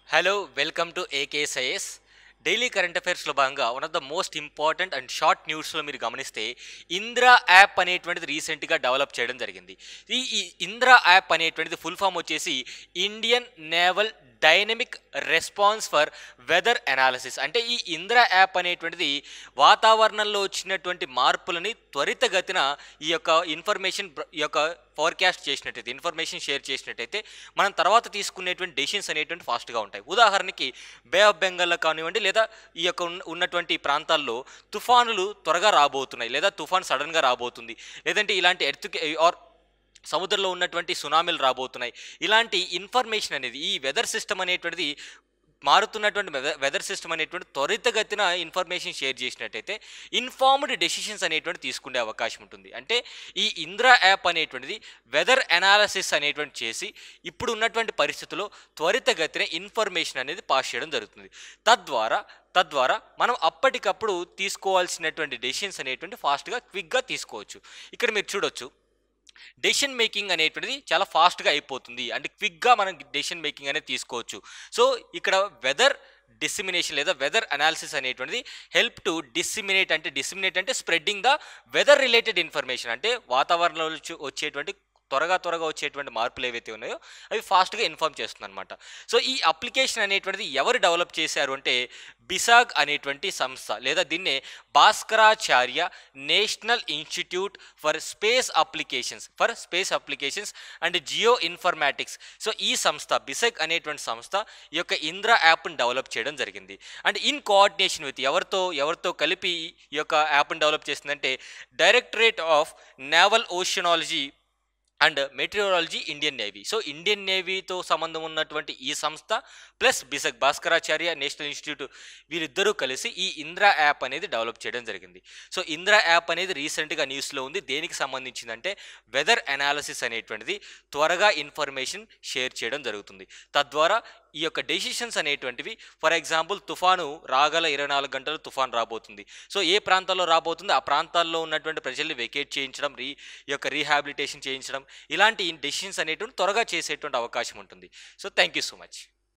Hello welcome to AKSIS daily current అఫైర్స్లో భాగంగా one of the most important and short న్యూస్లో మీరు గమనిస్తే ఇంద్రా యాప్ అనేటువంటిది రీసెంట్గా డెవలప్ చేయడం జరిగింది. ఈ ఇంద్రా యాప్ అనేటువంటిది ఫుల్ ఫామ్ వచ్చేసి Indian naval dynamic response for weather analysis. అంటే ఈ ఇంద్రా యాప్ అనేటువంటిది వాతావరణంలో వచ్చినటువంటి మార్పులని త్వరితగతిన ఈ యొక్క ఇన్ఫర్మేషన్ ఈ యొక్క ఫోర్కాస్ట్ చేసినట్టయితే, ఇన్ఫర్మేషన్ షేర్ చేసినట్టయితే మనం తర్వాత తీసుకునేటువంటి డెసిషన్స్ అనేటువంటి ఫాస్ట్గా ఉంటాయి. ఉదాహరణకి బే ఆఫ్ బెంగాల్లో కానివ్వండి, లేదా ఈ యొక్క ఉన్నటువంటి ప్రాంతాల్లో తుఫానులు త్వరగా రాబోతున్నాయి, లేదా తుఫాన్ సడన్గా రాబోతుంది, లేదంటే ఇలాంటి ఎర్త్ ఆర్ సముద్రంలో ఉన్నటువంటి సునామీలు రాబోతున్నాయి. ఇలాంటి ఇన్ఫర్మేషన్ అనేది ఈ వెదర్ సిస్టమ్ అనేటువంటిది మారుతున్నటువంటి వెదర్ సిస్టమ్ అనేటువంటి త్వరితగతిన ఇన్ఫర్మేషన్ షేర్ చేసినట్టయితే ఇన్ఫార్మ్డ్ డెసిషన్స్ అనేటువంటి తీసుకునే అవకాశం ఉంటుంది. అంటే ఈ ఇంద్రా యాప్ అనేటువంటిది వెదర్ అనాలిసిస్ అనేటువంటి చేసి ఇప్పుడు ఉన్నటువంటి పరిస్థితుల్లో త్వరితగతిన ఇన్ఫర్మేషన్ అనేది పాస్ చేయడం జరుగుతుంది. తద్వారా మనం అప్పటికప్పుడు తీసుకోవాల్సినటువంటి డెసిషన్స్ అనేటువంటి ఫాస్ట్గా క్విక్గా తీసుకోవచ్చు. ఇక్కడ మీరు చూడొచ్చు, డెసిషన్ మేకింగ్ అనేటువంటిది చాలా ఫాస్ట్గా అయిపోతుంది, అంటే క్విక్గా మనం డెసిషన్ మేకింగ్ అనేది తీసుకోవచ్చు. సో ఇక్కడ వెదర్ డిసిమినేషన్ లేదా వెదర్ అనాలిసిస్ అనేటువంటిది హెల్ప్ టు డిసిమినేట్ అంటే spreading the weather related information. అంటే వాతావరణంలో వచ్చేటువంటి త్వరగా వచ్చేటువంటి మార్పులు ఏవైతే ఉన్నాయో అవి ఫాస్ట్గా ఇన్ఫార్మ్ చేస్తుంది అనమాట. సో ఈ అప్లికేషన్ అనేటువంటిది ఎవరు డెవలప్ చేశారు అంటే బిసాగ్ అనేటువంటి సంస్థ, లేదా దీన్నే Bhaskaracharya national institute for space applications and Jio informatics. So ఈ సంస్థ బిసాగ్ అనేటువంటి సంస్థ ఈ యొక్క ఇంద్రా యాప్ని డెవలప్ చేయడం జరిగింది. అండ్ ఇన్ కోఆర్డినేషన్ విత్ ఎవరితో కలిపి ఈ యొక్క యాప్ని డెవలప్ చేసిందంటే directorate of naval oceanology and meteorology Indian navy. So Indian నేవీతో సంబంధం ఉన్నటువంటి ఈ సంస్థ plus BISAG Bhaskaracharya national institute వీరిద్దరూ కలిసి ఈ ఇంద్రా యాప్ అనేది డెవలప్ చేయడం జరిగింది. సో ఇంద్రా యాప్ అనేది రీసెంట్గా న్యూస్లో ఉంది. దేనికి సంబంధించిందంటే వెదర్ అనాలిసిస్ అనేటువంటిది త్వరగా ఇన్ఫర్మేషన్ షేర్ చేయడం జరుగుతుంది. తద్వారా ఈ యొక్క డెసిషన్స్ అనేటువంటివి, ఫర్ ఎగ్జాంపుల్ తుఫాను రాగల 24 గంటలు తుఫాను రాబోతుంది. సో ఏ ప్రాంతాల్లో రాబోతుంది, ఆ ప్రాంతాల్లో ఉన్నటువంటి ప్రజల్ని వెకేట్ చేయించడం, ఈ యొక్క రీహాబిలిటేషన్ చేయించడం, ఇలాంటి డెసిషన్స్ అనేటువంటి త్వరగా చేసేటువంటి అవకాశం ఉంటుంది. So thank you so much.